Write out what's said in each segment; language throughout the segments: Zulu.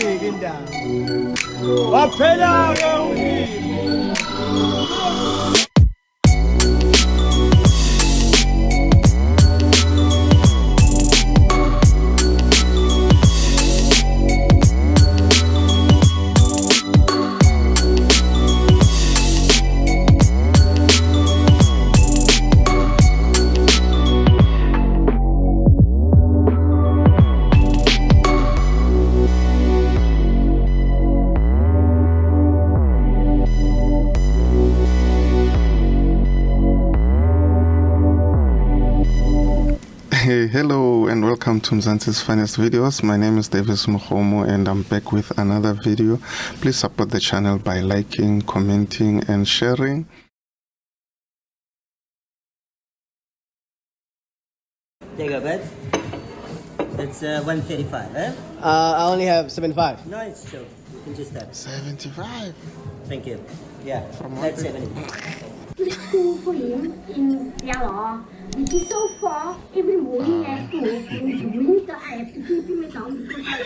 ayikike indaba waphela-ke ulimi. Hey, hello and welcome to Mzansi's Finest Videos. My name is Davis Mukhomo and I'm back with another video. Please support the channel by liking, commenting and sharing. There you go, bud. That's 135, eh? I only have 75. No, it's chill. You can just have it. 75. Thank you. Yeah, From that's what? 70. This school for him in Yalor. It is so far. Every morning I have to walk. In the winter I have to keep him down because I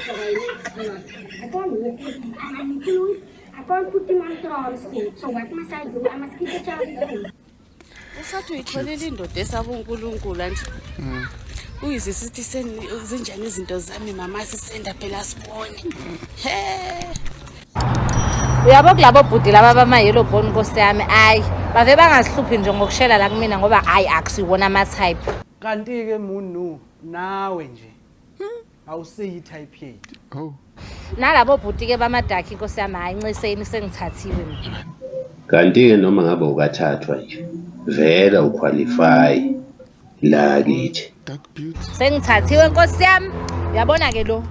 can't walk with him. And I need to lose. I can't put him on transport. So what must I do? I must keep a child with him. Esathi uyitholile indoda esaba uNkulunkulu nje. Uyizisithi zenjani izinto zami mama sisenda phela sibone. He. Uyabo kulabo bhuti laba bama-yellow bone Nkosi yami ayi bave bangazihluphi nje ngokushela la kumina ngoba hayi akusiwona ama-type. Kanti-ke Munu nawe nje awusiyi type yethu. Oh. Nalabo bhuti-ke bamadakhi Nkosi yami hayi nciseni sengithathiwe mina. Kanti-ke noma ngabe ukathathwa nje vela uqualify la kithi. Dark beauty. Sengithathiwe Nkosi yami. Uyabona-ke lo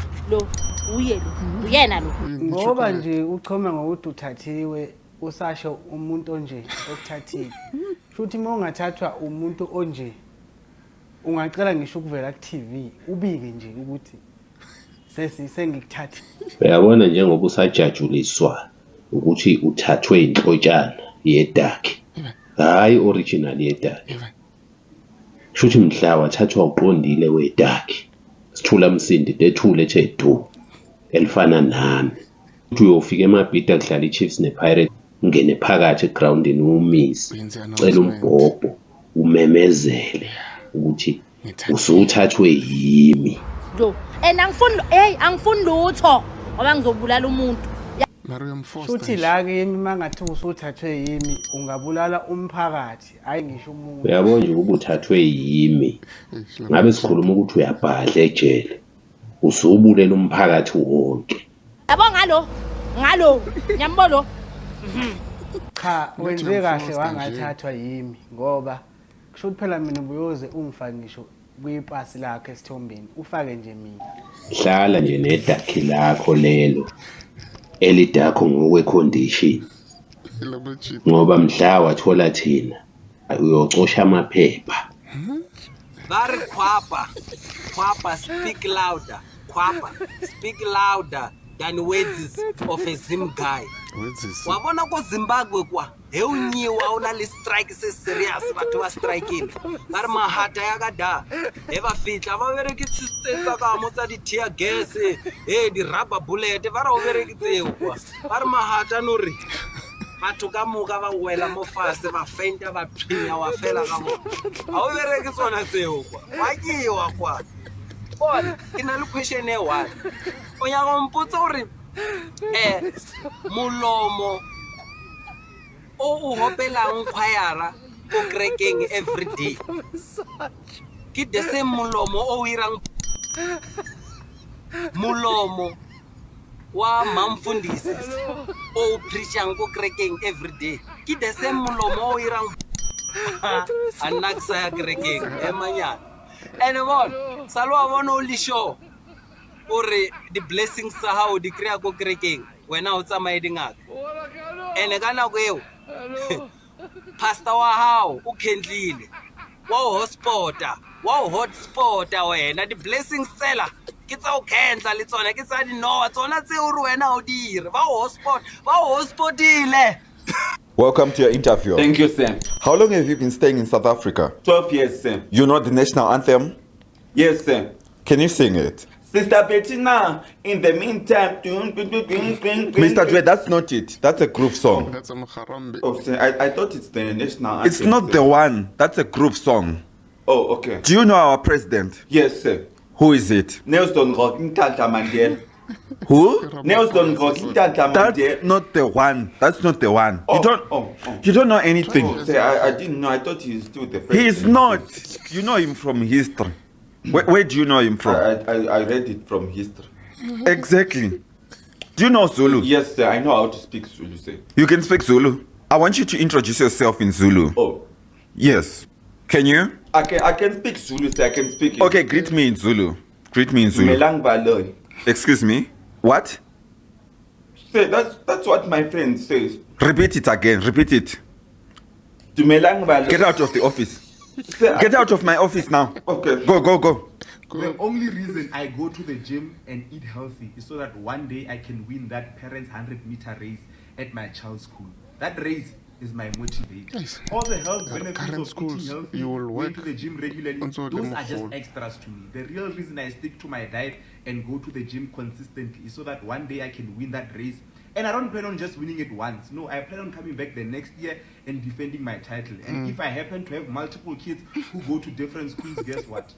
uye lo uyena lo. Ngoba nje uchome ngokuthi uthathiwe usasho umuntu onje okuthathile. Futhi uma ungathathwa umuntu onje ungacela ngisho ukuvela ku-TV ubike nje ukuthi sengikuthatha. Uyabona njengoba usajajuliswa ukuthi uthathwe inhlotshana yedakhi. Hayi original yedakhi. Shuthi mhla wathathwa uqondile wedakhi. Sithula msindi dethule ethe du elifana nami. Uthi uyofika emabhida kudlala iChiefs nePirates ungene phakathi egroundini umise cela umbhobho umemezele ukuthi usuthathwe yimi. Lo angifuni lutho ngoba ngizobulala umuntu. Mariam Foster. Futhi la-ke yimi uma ngathi usuthathwe yimi ungabulala umphakathi hayi ngisho umuntu. Uyabona nje ukuba uthathwe yimi. Ngabe sikhuluma ukuthi uyabhadla ejele. Usubulela umphakathi wonke. Yabo ngalo nyambo Cha wenze kahle wangathathwa yimi ngoba kusho ukuthi phela mina ubuyoze ungifake ngisho kwipasi lakhe esithombeni ufake nje mina. Hlala nje nedakhi lakho lelo elidakho ngokwecondition ngoba mhla wathola thina uyocosha amaphepha. Bari Kwapa speak louder. Kwapa speak louder than words of a Zim guy. Wabona ko Zimbabwe kwa heunyiwa una li strike se serious batho ba strikeile ba re mahata ya kada e ba fitla ba berekitsetsa ka motsa di tear gas di rubber bullet ba ra o berekitseo kwa ba re mahata no re batho ka moka ba wela mo fase ba fenta ba phinya wa fela ka mo a o berekitsona tseo kwa wa kiwa kwa bona ina le question e one o ya go mpotsa gore mulomo o hopelang khwayara o krekeng every day ke the same mulomo o irang mulomo wa mamfundisi o preachang ko krekeng every day ke the same mulomo o irang anaksa ya krekeng emanyana and bon salwa bona o lisho ore the blessings sa how di krea ko krekeng wena o tsamaye dingaka ene kana go eo pastor wa hao o khendlile wa hotspota wena the blessings tsela ke tsa o khendla le tsona ke tsa di noa tsona tse o re wena o dire ba hotspotile. Welcome to your interview. Thank you, Sam. How long have you been staying in South Africa? 12 years, Sam. You know the national anthem? Yes, Sam. Can you sing it? Sister Bettina, in the meantime, Mr. Dre, that's not it. That's a groove song. That's a Mokharambe. Oh, I thought it's the national anthem. It's not the one. That's a groove song. Oh, okay. Do you know our president? Yes, sir. Who is it? Nelson Rockingham Mandela. Who? Nelson Rockingham That's Mandela. not the one. That's not the one. Oh, You don't know anything. Oh, sir, I didn't know. I thought he's still the president. He is not. You know him from history. Where do you know him from? I read it from history. Exactly. Do you know Zulu? Yes, sir. I know how to speak Zulu, sir. You can speak Zulu. I want you to introduce yourself in Zulu. Oh. Yes. Can you? I can speak Zulu, sir. I can speak it. Okay, greet me in Zulu. Greet me in Zulu. Melang Baloy. Excuse me? What? Sir, that's what my friend says. Repeat it again. Repeat it. Dumelang Baloy. Get out of the office. Sir, Get out of my office now. Okay. Go. The only reason I go to the gym and eat healthy is so that one day I can win that parents' 100-meter race at my child's school. That race is my motivator. Yes. All the health benefits Current of schools, eating healthy, you will going work to the gym regularly, on so those them are just afford. extras to me. The real reason I stick to my diet and go to the gym consistently is so that one day I can win that race. And I don't plan on just winning it once. No, I plan on coming back the next year and defending my title. And if I happen to have multiple kids who go to different schools, guess what?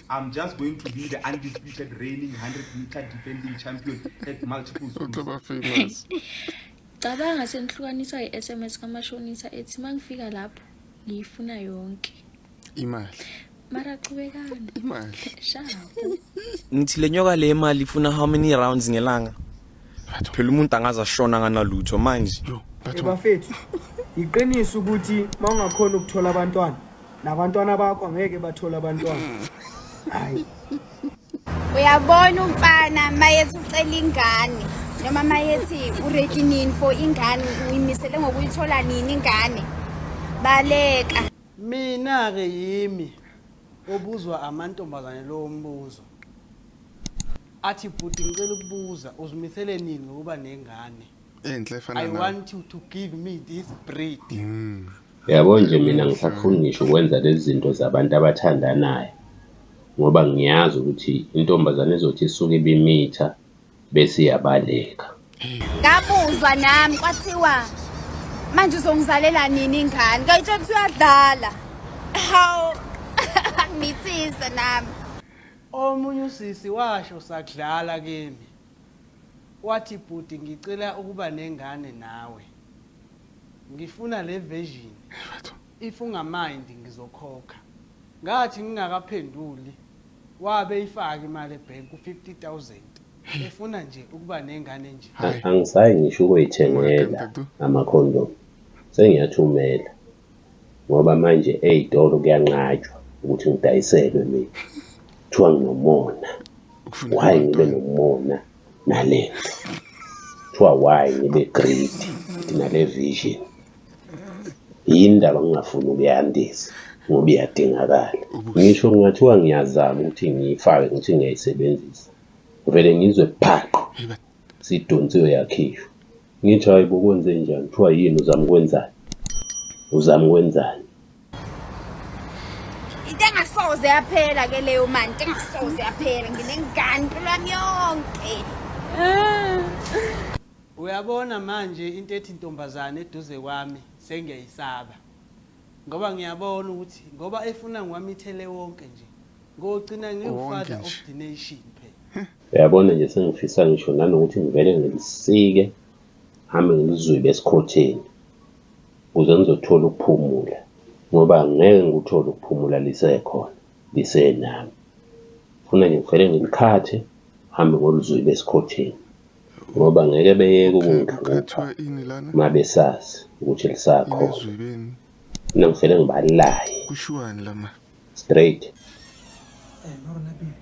I'm just going to be the undisputed reigning 100-meter defending champion at multiple schools. Famous. Cabanga senihlukanisa i-SMS kamashonisa ethi mangifika lapho ngiyifuna yonke Imali. mara qhubekani Imali. shapo Ngithi le nyoka le imali ifuna how many rounds ngelanga? Phela umuntu angaza shona nganalutho manje. Bafethu iqiniso ukuthi mawungakhona ukuthola abantwana nabantwana bakho angeke bathola abantwana. Hayi. Uyabona umfana mayethi ucela ingane noma mayethi uready nini for ingane uyimisele ngokuyithola nini ingane baleka. Mina ke yimi obuzwa amantombazane lo mbuzo. Athi bhuti ngicela ukubuza uzimisele nini ngokuba nengane? Enhle efana I nawe. want you to give me this bread. Yabo nje mina ngisafuna ngisho ukwenza lezi zinto zabantu abathandanayo ngoba ngiyazi ukuthi intombazane ezothi isuke ibimitha bese iyabaleka. Ngabuzwa nami kwathiwa manje uzongizalela nini ingane? Ngayitshela ukuthi uyadlala. Haw. Ngithisa nami. Omunye usisi washo sakudlala kimi. Wathi bhuti ngicela ukuba nengane nawe. Ngifuna le version. If ungamind ngizokhokha. Ngathi ngingakaphenduli wabe ifaka imali ebank u50,000. Efuna nje ukuba nengane nje. Angisayi ngisho ukuyithengela amakhondom. Sengiyathumela. Ngoba manje ezitolo kuyanqatshwa ukuthi ngidayiselwe mina. Kuthiwa nginomona. Why ngibe nomona nale? Kuthiwa why ngibe greedy nale vision. Yindaba ngingafuni ukuyandisa ngoba iyadingakala. Ngisho ngingathiwa ngiyazama ukuthi ngiyifake ukuthi ngiyayisebenzisa. Vele ngizwe phaqo. Sidonsiwe yakhishwa. Ngithi hayi bokwenze njani? Kuthiwa yini uzama ukwenzani? Uzama ukwenzani? Into engasoze yaphela ke leyo manje, into engasoze yaphela nginengane impilo yami yonke. Uyabona manje into ethi intombazane eduze kwami sengiyayisaba. Ngoba ngiyabona ukuthi ngoba efuna ngiwamithele wonke nje. Ngocina ngiwufather of the nation phela. Uyabona nje sengifisa ngisho nanokuthi ngivele ngilisike hambe ngilizwibe esikhotheni. Ukuze ngizothola ukuphumula. Ngoba ngeke ngikuthole ukuphumula lisekhona, lisenami. Funa nje ngivele ngikhathe hambe ngolizwibe esikhotheni. Ngoba ngeke beyeke ukungihlupha mabesazi ukuthi lisakhona. Mina ngivele ngibalaye. Kushuwani lama? Straight. Norona baby.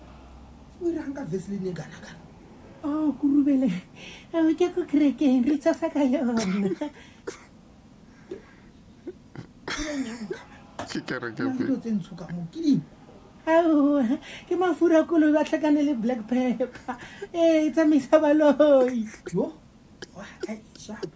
Uranga veslini kana kana. Oh, kurubele. Ke ko kreke ritsa saka yona. Oh, ke mafura kolo ba tlhakane le black pepper. Tsamisa baloi. Yo. Wa ai shapo.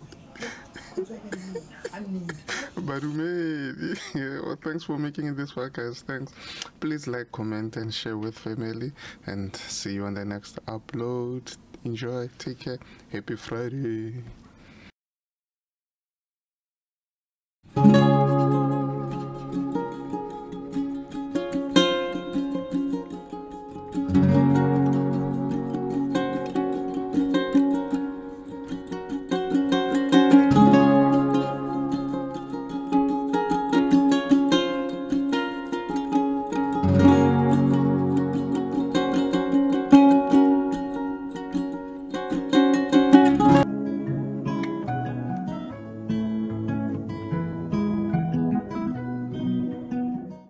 Well, thanks for making it this far, guys. Thanks. Please like, comment, and share with family. And see you on the next upload. Enjoy. Take care. Happy Friday.